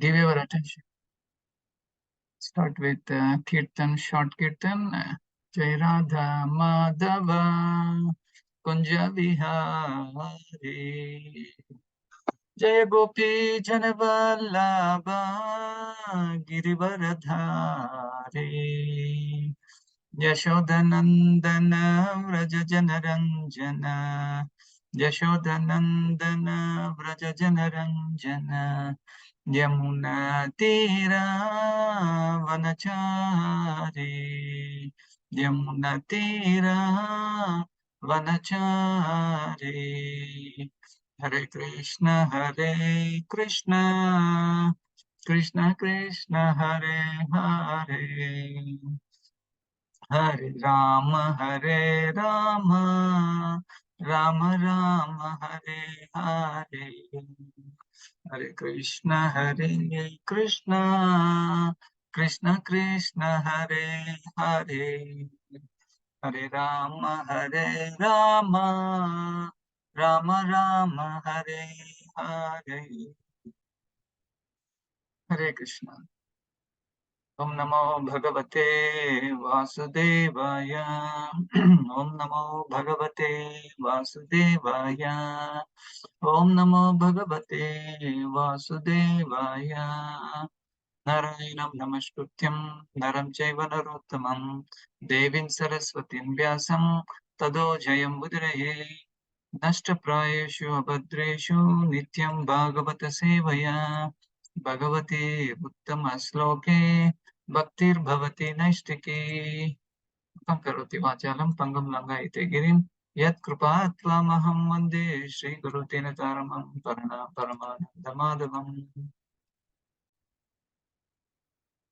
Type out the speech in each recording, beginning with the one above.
Give your attention. Start with Kirtan, short Kirtan. Jai Radha Madhava Kunja Vihari Jaya Gopi Janavallabha Girivaradhari Yashodanandana Vraja Janaranjana Yashodanandana Vraja Janaranjana Yamuna Tira Vanachari Yamuna Tira Vanachari Hare Krishna Krishna Krishna Hare Hare Hare Rama Rama Rama Hare Hare Hare Krishna Krishna Krishna Hare Hare Hare Rama Rama Rama Hare Hare Hare Krishna. Om Namo Bhagavate Vasudevaya. Om Namo Bhagavate Vasudevaya. Om Namo Bhagavate Vasudevaya. Narayanam Namaskrutyam Naram Chaiva Narottamam Devim Saraswatim Vyasam Tado Jayam Budraye Nashtaprayeshu Abhadreshu Nityam Bhagavata Sevaya Bhagavati Uttama Sloke Bhaktir Bhavati Naistiki Karoti Vachalam Pangam Langaite Girim Yat Krupa Tvamaham Vande Shri Guru Tinataramam Paramadhamaadavam.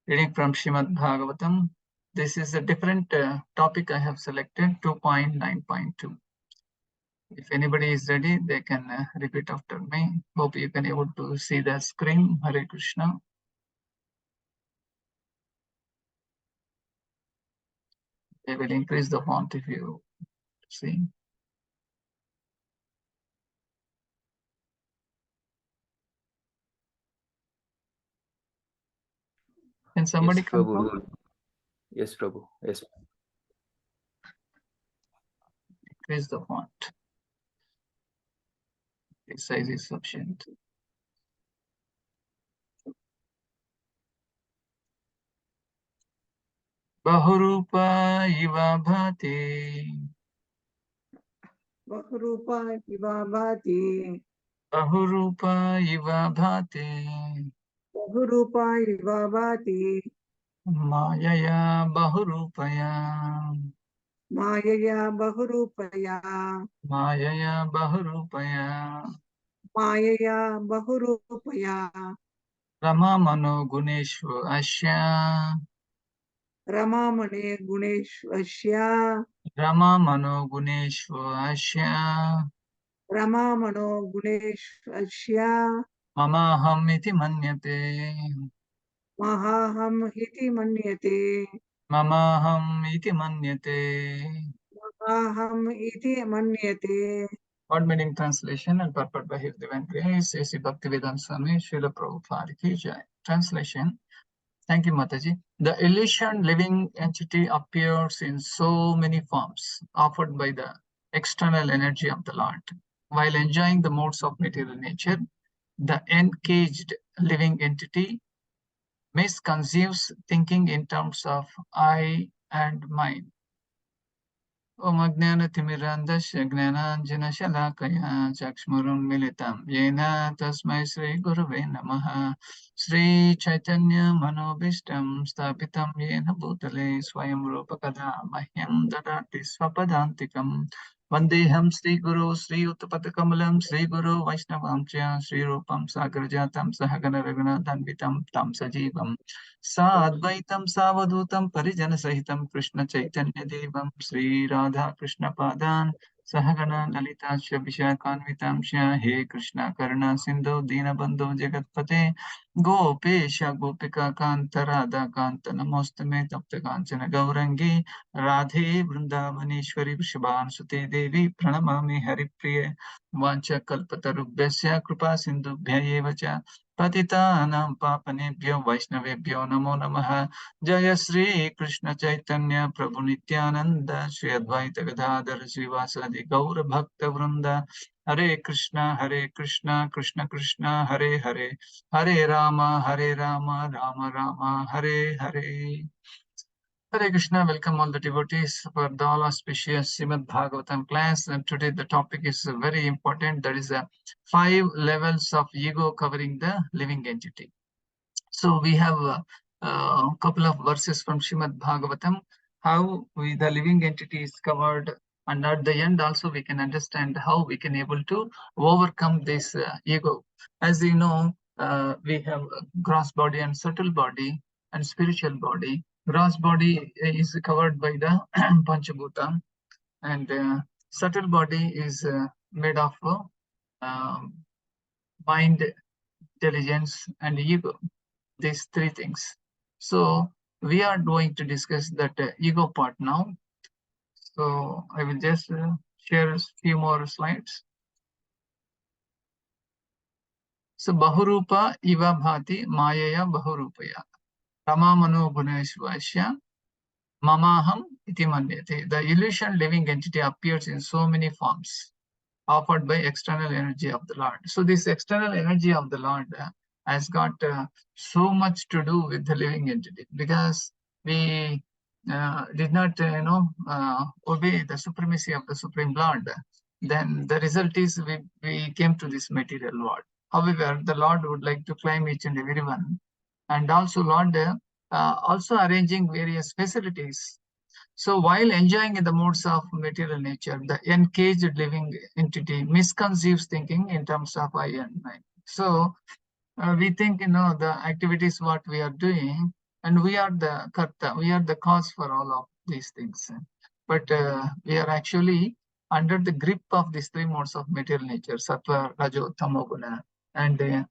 Reading from Srimad Bhagavatam. This is a different topic I have selected, 2.9.2. If anybody is ready, they can repeat after me. Hope you can able to see the screen. Hare Krishna. I will increase the font if you see. Can somebody Yes, come Prabhu. up? Yes, Prabhu. Yes. Increase the font. The size is sufficient. Bahurupa iva bhati. Mathurapati iva bhati. Bahurupa iva bhati. Mathurapati iva bhati. Mayaya bahurupaya. Mayaya bahurupaya. Mayaya bahurupaya. Mayaya bahurupaya. Rama mano guneshva asya. Ramamane guneshvasya. Rama mano guneshva asya. Ramamano guneshvasya. Mamaham iti manyate. Mahaham iti manyate. Mamaham iti manyate. Mahaham iti manyate. Word meaning translation and purport by His Divine Grace, A.C. Bhaktivedanta Swami, Srila Prabhupada Ki Jai. Translation. Thank you, Mataji. The illusion living entity appears in so many forms offered by the external energy of the Lord. While enjoying the modes of material nature, the encaged living entity misconceives thinking in terms of I and mine. Om Ajnanatimirandasya Gnananjanashalakaya Chakshmurummilitam Yena Tasmai Sri Gurave Namaha Sri Chaitanya Manobishtam Stapitam Yena Bhutale Swayam Rupakada Mahyam Dadati Swapadantikam Vandeham Sri Guru Sri Uttapatakamulam Sri Guru Vaishnavam Cha Sri Rupam Sagrajatam Sahagana Raghunathanvitam Tam Sajivam Sadvaitam Savadutam Parijana Sahitam Krishna Chaitanya Devam Sri Radha Krishna Padan Sahagana Lalita Vishakhanvitam Shya He Krishna Karuna Sindhu Dinabandhu Jagatpate Gopesha Gopika Kanta Radha Kanta Namostame Tapta Kanchana Gaurangi Radhe Vrindavaneshwari Vrishabhan Sute Devi Pranamami Haripriye Vancha Kalpatarubhyasya Kripa Sindhubhya Eva Cha Patitanam papanebhyo Vaishnavebhyo namo namaha. Jaya Sri Krishna Chaitanya Prabhu Nityananda Shri Advaita Gadadhar Srivasadi Gaura Bhakta Vrinda. Hare Krishna, Krishna Krishna, Hare Hare, Hare Rama, Rama Rama, Hare Hare. Hare Krishna, welcome all the devotees for the all auspicious Srimad Bhagavatam class. And today the topic is very important. That is 5 levels of ego covering the living entity. So we have a couple of verses from Srimad Bhagavatam, how the living entity is covered, and at the end also we can understand how we can able to overcome this ego. As you know, we have gross body and subtle body and spiritual body. Gross body is covered by the Panchabhuta, and subtle body is made of mind, intelligence, and ego. These 3 things. So we are going to discuss that ego part now. So I will just share a few more slides. So Bahurupa Iva Bhati Mayaya Bahurupaya Rama Mano Guneshvasya Mamaham Iti Manyate. The illusion living entity appears in so many forms, offered by external energy of the Lord. So this external energy of the Lord has got so much to do with the living entity, because we did not obey the supremacy of the Supreme Lord. Then the result is we came to this material world. However, the Lord would like to claim each and every one, and also Lord also arranging various facilities. So while enjoying in the modes of material nature, the encaged living entity misconceives thinking in terms of I and mine. So we think, the activities what we are doing, and we are the karta, we are the cause for all of these things. But we are actually under the grip of these 3 modes of material nature, sattva, rajo, tamo guna, and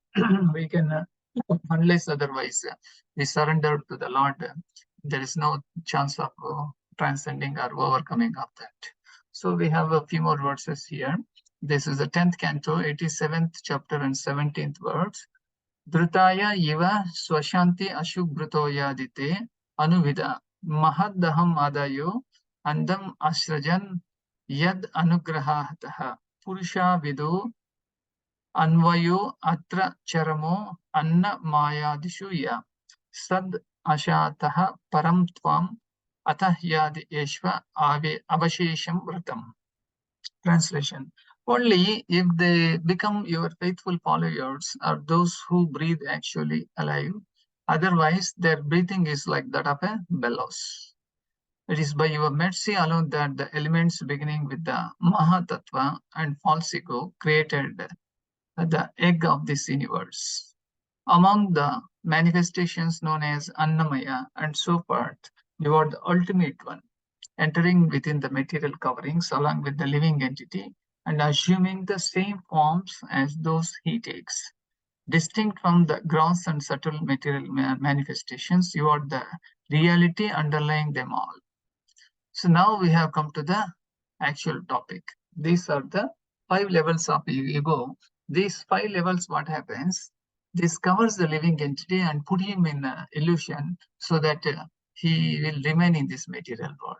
we can, unless otherwise we surrender to the Lord, there is no chance of transcending or overcoming of that. So we have a few more verses here. This is the 10th canto, 87th chapter and 17th verse. Dhrutaya iva swashanti ashubhrutoyadite anuvida mahaddaham adayo andam asrajan yad anugrahataha purusha vidu anvayo atra charamo anna mayadishu ya sad ashataha param tvam atahyadi eshva avashesham vratam. Translation: only if they become your faithful followers are those who breathe actually alive. Otherwise, their breathing is like that of a bellows. It is by your mercy alone that the elements beginning with the Mahatattva and false ego created the egg of this universe. Among the manifestations known as Annamaya and so forth, you are the ultimate one, entering within the material coverings along with the living entity and assuming the same forms as those he takes. Distinct from the gross and subtle material manifestations, you are the reality underlying them all. So now we have come to the actual topic. These are the 5 levels of ego. These 5 levels, what happens? This covers the living entity and put him in illusion so that he will remain in this material world.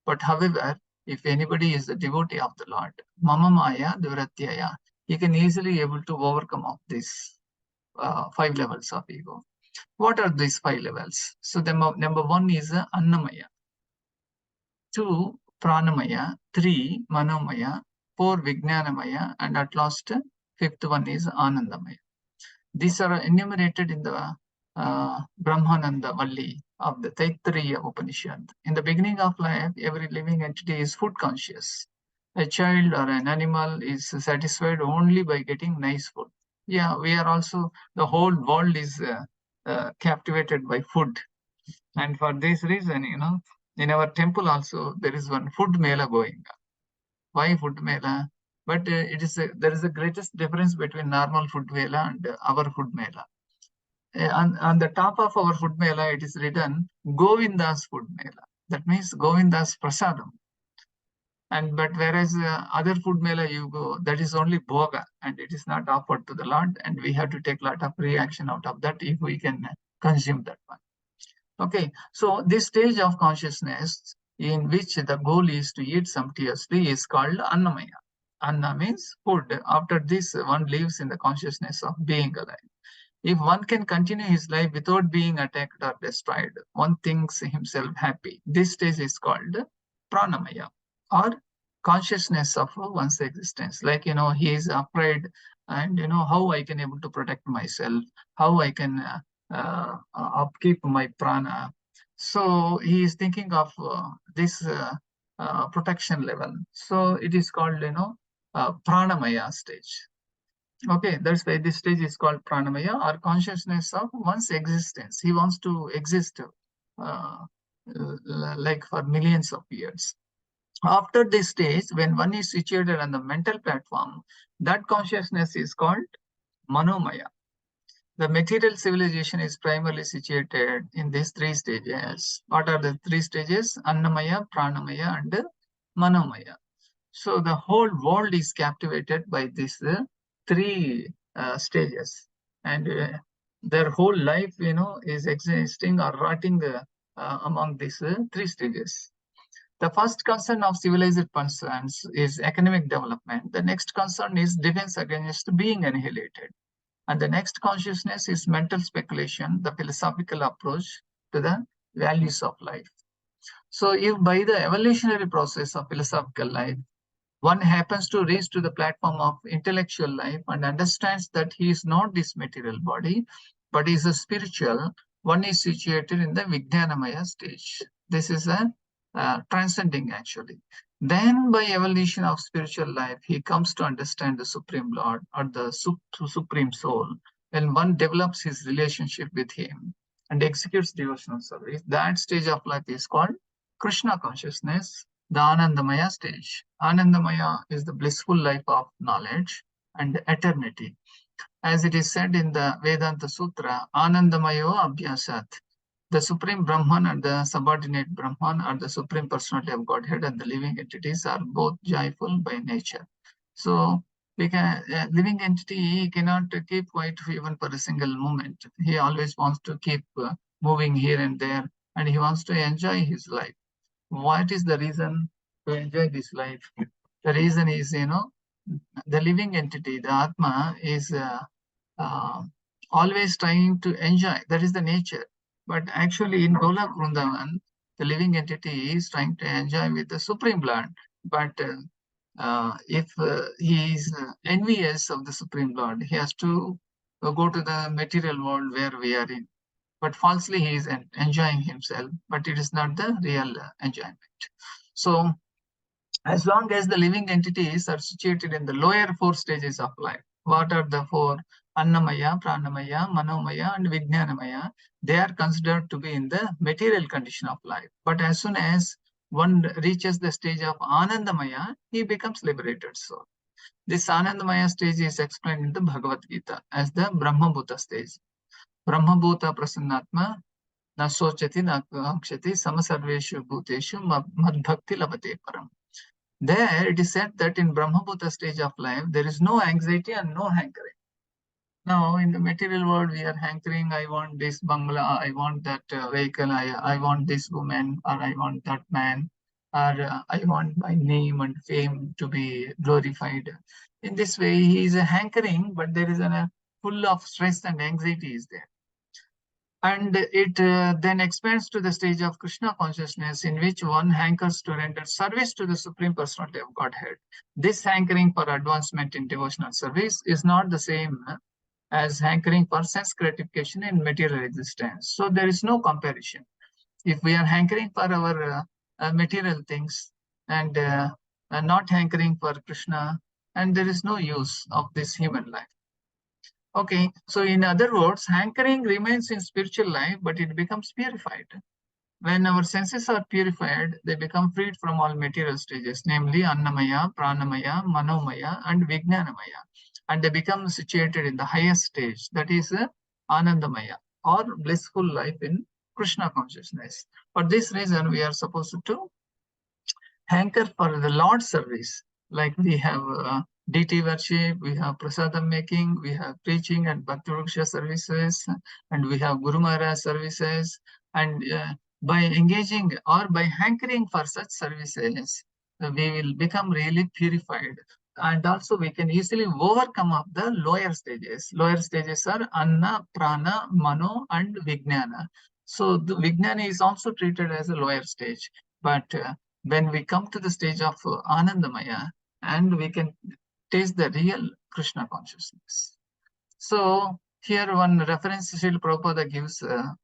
But however, if anybody is a devotee of the Lord, Mama Maya Duratyaya, he can easily able to overcome of these 5 levels of ego. What are these 5 levels? So the number 1 is Annamaya, 2 Pranamaya, 3 Manomaya, 4 Vijnanamaya, and at last 5th one is Anandamaya. These are enumerated in the Brahmananda Valli of the Taittiriya Upanishad. In the beginning of life, every living entity is food conscious. A child or an animal is satisfied only by getting nice food. Yeah, we are also, the whole world is captivated by food. And for this reason, in our temple also, there is one food mela going on. Why food mela? But there is a greatest difference between normal food mela and our food mela. On the top of our food mela, it is written Govinda's food mela. That means Govinda's prasadam. And but whereas other food mela you go, that is only bhoga, and it is not offered to the Lord, and we have to take a lot of reaction out of that if we can consume that one. Okay, so this stage of consciousness in which the goal is to eat sumptuously is called annamaya. Anna means food. After this, one lives in the consciousness of being alive. If one can continue his life without being attacked or destroyed, one thinks himself happy. This stage is called pranamaya, or consciousness of one's existence. Like, he is afraid, and how I can able to protect myself, how I can upkeep my prana. So he is thinking of this protection level. So it is called, pranamaya stage. Okay, that's why this stage is called pranamaya, or consciousness of one's existence. He wants to exist like for millions of years. After this stage, when one is situated on the mental platform, that consciousness is called manomaya. The material civilization is primarily situated in these three stages. What are the three stages? Annamaya, pranamaya, and manomaya. So the whole world is captivated by these three stages, and their whole life, is existing or rotting among these three stages. The first concern of civilized persons is economic development. The next concern is defense against being annihilated. And the next consciousness is mental speculation, the philosophical approach to the values of life. So if by the evolutionary process of philosophical life, one happens to reach to the platform of intellectual life and understands that he is not this material body, but is a spiritual, one is situated in the Vijnanamaya stage. This is a transcending actually. Then by evolution of spiritual life, he comes to understand the Supreme Lord or the Supreme Soul. When one develops his relationship with him and executes devotional service, that stage of life is called Krishna consciousness, the Anandamaya stage. Anandamaya is the blissful life of knowledge and eternity. As it is said in the Vedanta Sutra, Anandamayo Abhyasat. The Supreme Brahman and the subordinate Brahman, or the Supreme Personality of Godhead, and the living entities are both joyful by nature. So we can, living entity cannot keep quiet even for a single moment. He always wants to keep moving here and there, and he wants to enjoy his life. What is the reason to enjoy this life? The reason is, the living entity, the Atma, is always trying to enjoy. That is the nature. But actually, in Golak Vrindavan, the living entity is trying to enjoy with the Supreme Lord. But if he is envious of the Supreme Lord, he has to go to the material world where we are in. But falsely, he is enjoying himself, but it is not the real enjoyment. So, as long as the living entities are situated in the lower four stages of life, what are the four? Annamaya, Pranamaya, Manomaya, and Vijnanamaya. They are considered to be in the material condition of life. But as soon as one reaches the stage of Anandamaya, he becomes liberated soul. This Anandamaya stage is explained in the Bhagavad Gita as the Brahmabhuta stage. Brahmabhuta Prasannatma na sochati na akshati samasarveshu bhuteshu madbhakti labate param. There it is said that in Brahmabhuta stage of life, there is no anxiety and no hankering. Now, in the material world, we are hankering, I want this bungalow, I want that vehicle, I want this woman, or I want that man, or I want my name and fame to be glorified. In this way, he is hankering, but there is a full of stress and anxiety is there. And it then expands to the stage of Krishna consciousness, in which one hankers to render service to the Supreme Personality of Godhead. This hankering for advancement in devotional service is not the same as hankering for sense gratification in material existence. So there is no comparison. If we are hankering for our material things and not hankering for Krishna, and there is no use of this human life. Okay, so in other words, hankering remains in spiritual life, but it becomes purified. When our senses are purified, they become freed from all material stages, namely Annamaya, Pranamaya, Manomaya, and Vijnanamaya. And they become situated in the highest stage, that is Anandamaya, or blissful life in Krishna consciousness. For this reason, we are supposed to hanker for the Lord service. Like we have DT worship, we have prasadam making, we have preaching and Bhakti Vriksha services, and we have Guru Maharaj services. And by engaging or by hankering for such services, we will become really purified. And also we can easily overcome of the lower stages. Lower stages are Anna, Prana, Mano, and Vijnana. So the Vijnana is also treated as a lower stage. But when we come to the stage of Anandamaya, and we can taste the real Krishna consciousness. So here one reference Srila Prabhupada gives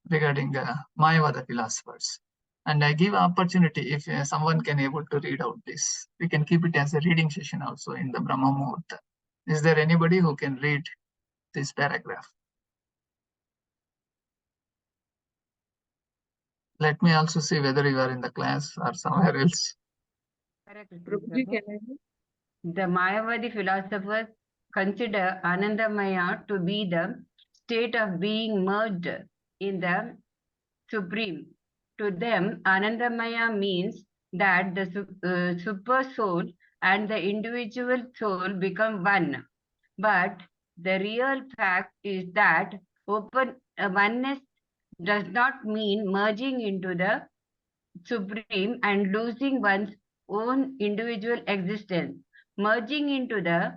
regarding Mayavada philosophers. And I give opportunity if someone can able to read out this. We can keep it as a reading session also in the Brahma Muhurta. Is there anybody who can read this paragraph? Let me also see whether you are in the class or somewhere else. Prabhuji, can I read? The Mayavadi philosophers consider Anandamaya to be the state of being merged in the Supreme. To them, Anandamaya means that the super soul and the individual soul become one. But the real fact is that oneness does not mean merging into the Supreme and losing one's own individual existence. Merging into the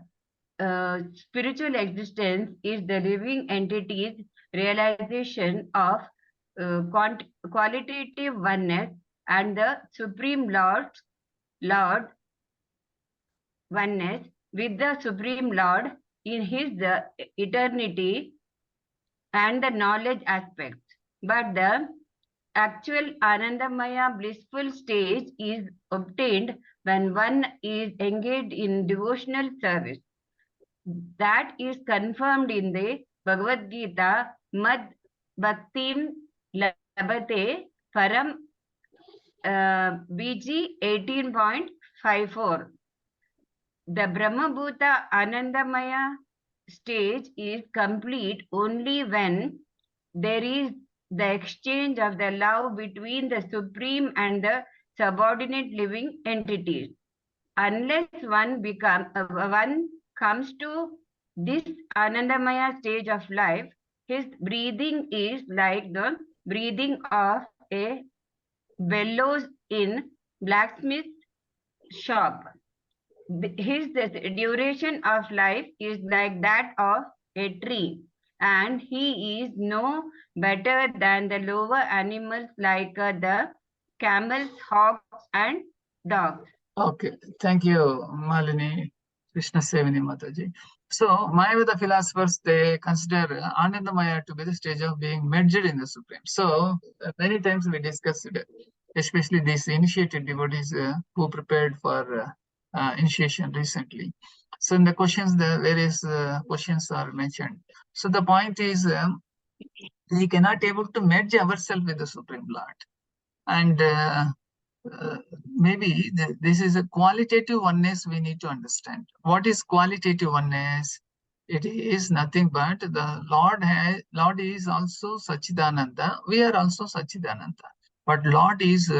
spiritual existence is the living entity's realization of qualitative oneness and the Supreme Lord oneness with the Supreme Lord in his eternity and the knowledge aspects. But the actual Anandamaya blissful stage is obtained when one is engaged in devotional service. That is confirmed in the Bhagavad Gita, Mad Bhaktim Labate Param BG 18.54. The Brahmabhuta Anandamaya stage is complete only when there is the exchange of the love between the Supreme and the subordinate living entities. Unless one comes to this Anandamaya stage of life, his breathing is like the breathing of a bellows in blacksmith shop. His duration of life is like that of a tree, and he is no better than the lower animals like the camels, hogs, and dogs. Okay, thank you, Malini Krishna Sevani Mataji. So, Mayavada philosophers, they consider Anandamaya to be the stage of being merged in the Supreme. So, many times we discussed it, especially these initiated devotees who prepared for initiation recently. So, in the questions, the various questions are mentioned. So, the point is, we cannot able to merge ourselves with the Supreme Lord. And maybe this is a qualitative oneness we need to understand. What is qualitative oneness? It is nothing but the Lord is also Sachidananda. We are also Sachidananda. But Lord is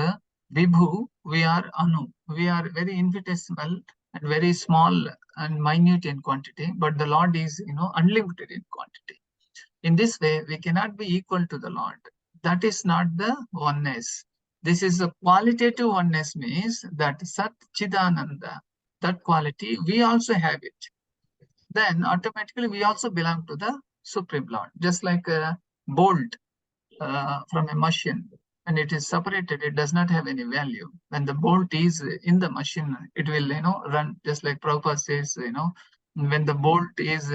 Vibhu. We are Anu. We are very infinitesimal and very small and minute in quantity. But the Lord is, unlimited in quantity. In this way, we cannot be equal to the Lord. That is not the oneness. This is a qualitative oneness, means that Sat Chidananda, that quality, we also have it. Then automatically we also belong to the Supreme Lord. Just like a bolt from a machine, and it is separated, it does not have any value. When the bolt is in the machine, it will, run, just like Prabhupada says, when the bolt is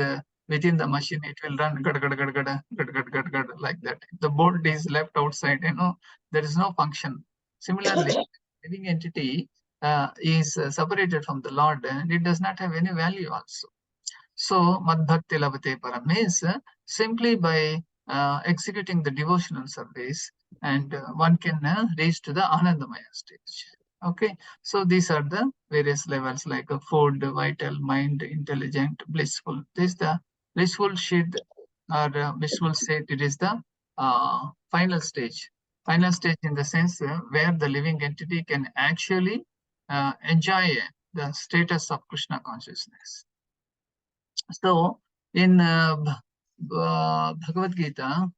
within the machine, it will run like that. If the bolt is left outside, there is no function. Similarly, living entity is separated from the Lord, and it does not have any value also. So, Madbhakti Labhate Param means simply by executing the devotional service, and one can reach to the Anandamaya stage. Okay, so these are the various levels like food, vital, mind, intelligent, blissful. This is the blissful shed or blissful state. It is the final stage. Final stage in the sense where the living entity can actually enjoy the status of Krishna consciousness. So in Bhagavad Gita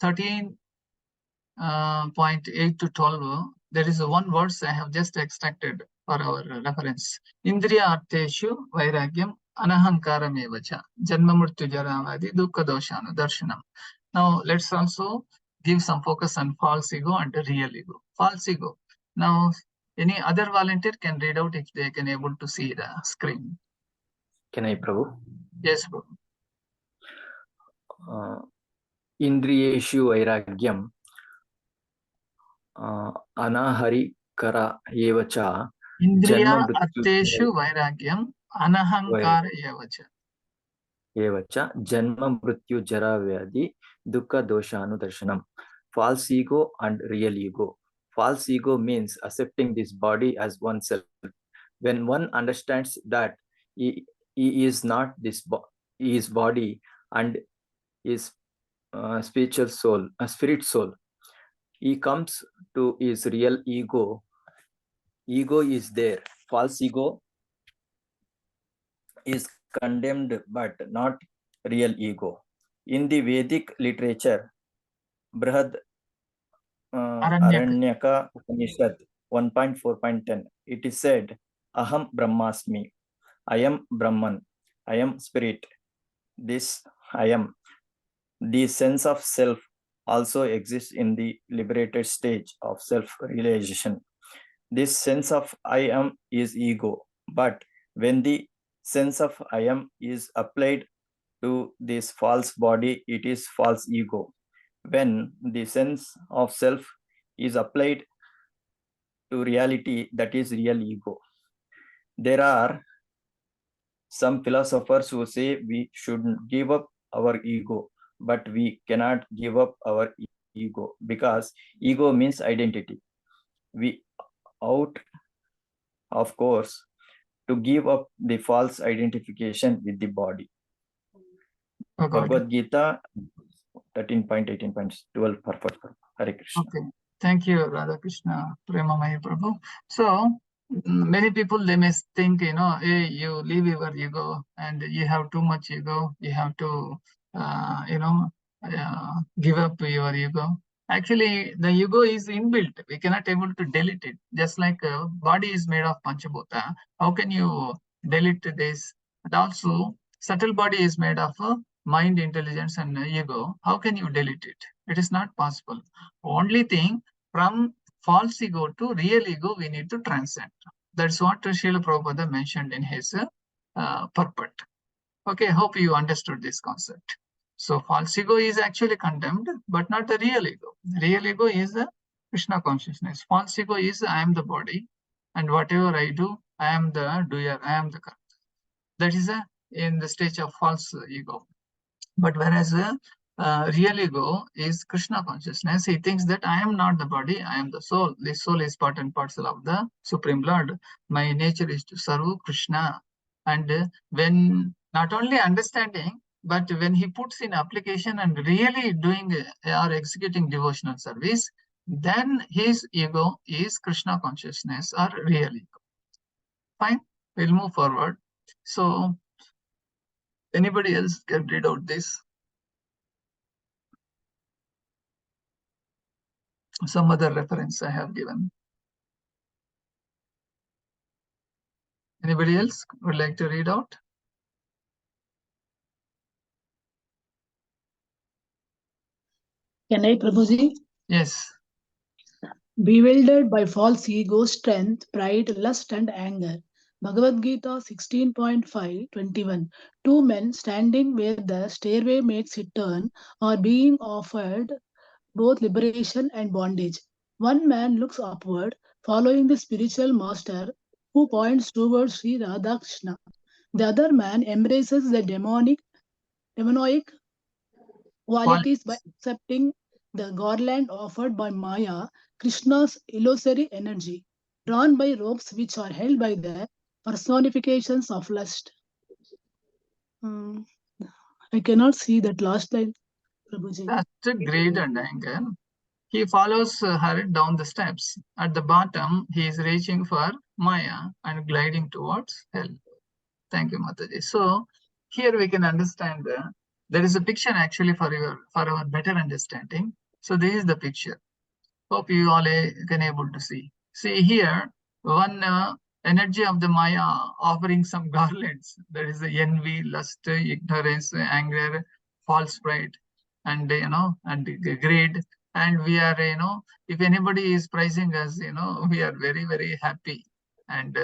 13.8 to 12, there is one verse I have just extracted for our reference. Indriya arteshu vairagyam anahankaram evacha janma mrityu jaravadi dukkha doshanu darshanam. Now let's also give some focus on false ego and real ego. False ego. Now any other volunteer can read out if they can able to see the screen. Can I, Prabhu? Yes, bro. Indriyeshu vairagyam anaharikara evacha Indriya janma mrityu arteshu vairagyam anahankara evacha. evacha janma mrityu jara vyadi dukkha doshanu darshanam. False ego and real ego. False ego means accepting this body as oneself. When one understands that he is not this his body and his spiritual soul, spirit soul, he comes to his real ego. Ego is there. False ego is condemned, but not real ego. In the Vedic literature, Brihad Aranyaka Upanishad 1.4.10, it is said, Aham Brahmasmi, I am Brahman, I am spirit, this I am. The sense of self also exists in the liberated stage of self-realization. This sense of I am is ego, but when the sense of I am is applied to this false body, it is false ego. When the sense of self is applied to reality, that is real ego. There are some philosophers who say we should give up our ego, but we cannot give up our ego because ego means identity. We ought, of course, to give up the false identification with the body. Bhagavad Gita 13.18.12 purport. Hare Krishna. Okay, thank you, Radha Krishna Premamaya Prabhu. So many people, they may think, hey, you leave your ego and you have too much ego, you have to give up your ego. Actually, the ego is inbuilt. We cannot able to delete it. Just like body is made of Panchabhuta, how can you delete this? And also, subtle body is made of mind, intelligence, and ego. How can you delete it? It is not possible. Only thing, from false ego to real ego, we need to transcend. That's what Srila Prabhupada mentioned in his purport. Okay, hope you understood this concept. So false ego is actually condemned, but not the real ego. Real ego is the Krishna consciousness. False ego is I am the body, and whatever I do, I am the doer, I am the karta. That is in the stage of false ego. But whereas real ego is Krishna consciousness, he thinks that I am not the body, I am the soul. This soul is part and parcel of the Supreme Lord. My nature is to serve Krishna. And when not only understanding, but when he puts in application and really doing or executing devotional service, then his ego is Krishna consciousness or real ego. Fine, we'll move forward. So anybody else can read out this? Some other reference I have given. Anybody else would like to read out? Can I, Prabhuji? Yes. Bewildered by false ego, strength, pride, lust, and anger. Bhagavad Gita 16.5:21. Two men standing where the stairway makes it turn are being offered both liberation and bondage. One man looks upward, following the spiritual master who points towards Sri Radhakrishna. The other man embraces the demonic qualities by accepting the garland offered by Maya, Krishna's illusory energy, drawn by ropes which are held by the personifications of lust. I cannot see that last line, Prabhuji. That's greed and anger. He follows her down the steps. At the bottom, he is reaching for Maya and gliding towards hell. Thank you, Mataji. So here we can understand there is a picture actually for our better understanding. So this is the picture. Hope you all can able to see. See here, one energy of the Maya offering some garlands. There is the envy, lust, ignorance, anger, false pride, and and greed. And we are, if anybody is praising us, we are very, very happy. And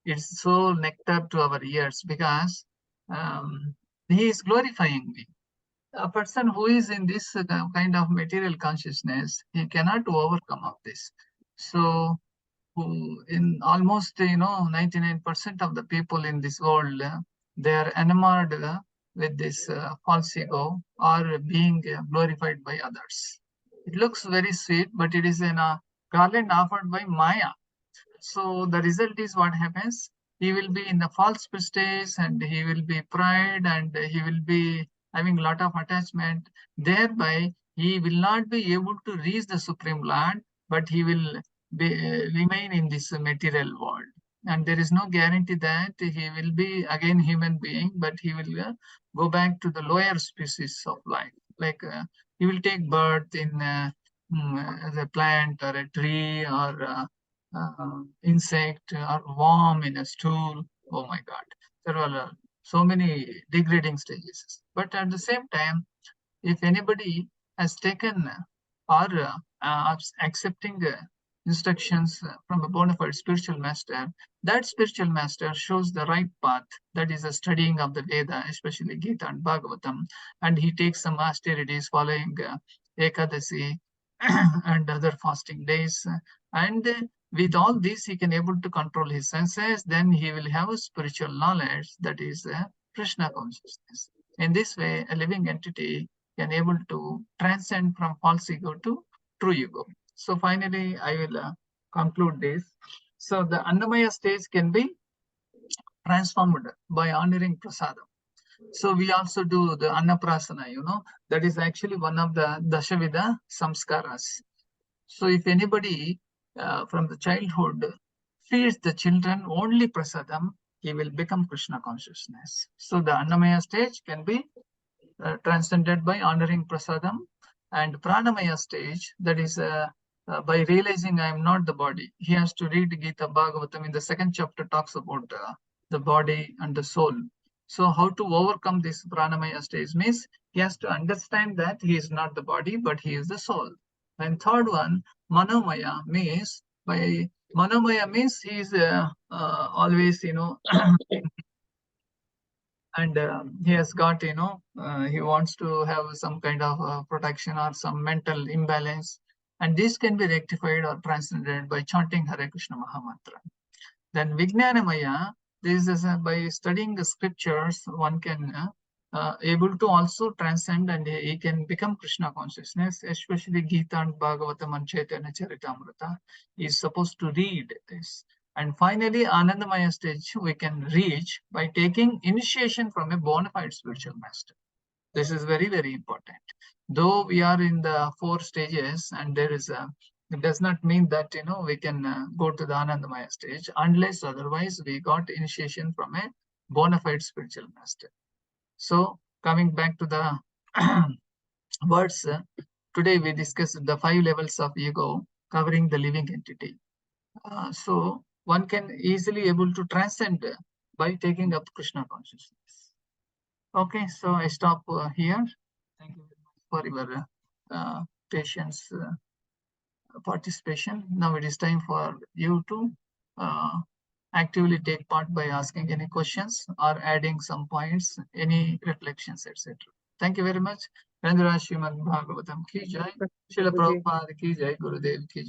it's so nectar to our ears because he is glorifying me. A person who is in this kind of material consciousness, he cannot overcome of this. So in almost 99% of the people in this world, they are enamored with this false ego or being glorified by others. It looks very sweet, but it is in a garland offered by Maya. So the result is what happens. He will be in the false prestige and he will be pride and he will be having a lot of attachment. Thereby, he will not be able to reach the Supreme Lord, but he will remain in this material world. And there is no guarantee that he will be again human being, but he will go back to the lower species of life. Like he will take birth in as a plant or a tree or insect or worm in a stool. Oh my God, there are so many degrading stages. But at the same time, if anybody has taken or accepting instructions from a bona fide spiritual master, that spiritual master shows the right path, that is the studying of the Veda, especially Gita and Bhagavatam, and he takes some austerities following Ekadasi and other fasting days, and with all this he can able to control his senses. Then he will have a spiritual knowledge, that is Krishna consciousness. In this way, a living entity can able to transcend from false ego to true ego. So finally, I will conclude this. So the Annamaya stage can be transformed by honoring prasadam. So we also do the Annaprasana, that is actually one of the Dashavida samskaras. So if anybody from the childhood feeds the children only prasadam, he will become Krishna consciousness. So the Annamaya stage can be transcended by honoring prasadam, and Pranamaya stage, that is by realizing I am not the body. He has to read Gita Bhagavatam. In the second chapter talks about the body and the soul. So how to overcome this Pranamaya stage means he has to understand that he is not the body, but he is the soul. And third one, Manomaya means he is always, and he has got, he wants to have some kind of protection or some mental imbalance. And this can be rectified or transcended by chanting Hare Krishna Mahamantra. Then Vijnanamaya, this is by studying the scriptures, one can able to also transcend and he can become Krishna consciousness, especially Gita and Bhagavatam and Chaitanya Charitamrita. He is supposed to read this. And finally, Anandamaya stage we can reach by taking initiation from a bona fide spiritual master. This is very, very important. Though we are in the 4 stages and there is it does not mean that, we can go to the Anandamaya stage unless otherwise we got initiation from a bona fide spiritual master. So coming back to the words, today we discussed the 5 levels of ego covering the living entity. So one can easily able to transcend by taking up Krishna consciousness. Okay, so I stop here. Thank you very much for your patience participation. Now it is time for you to actively take part by asking any questions or adding some points, any reflections, etc. Thank you very much. Rendra Srimad Bhagavatam ki jai. Srila Prabhupada ki jai. Gurudev ki jai.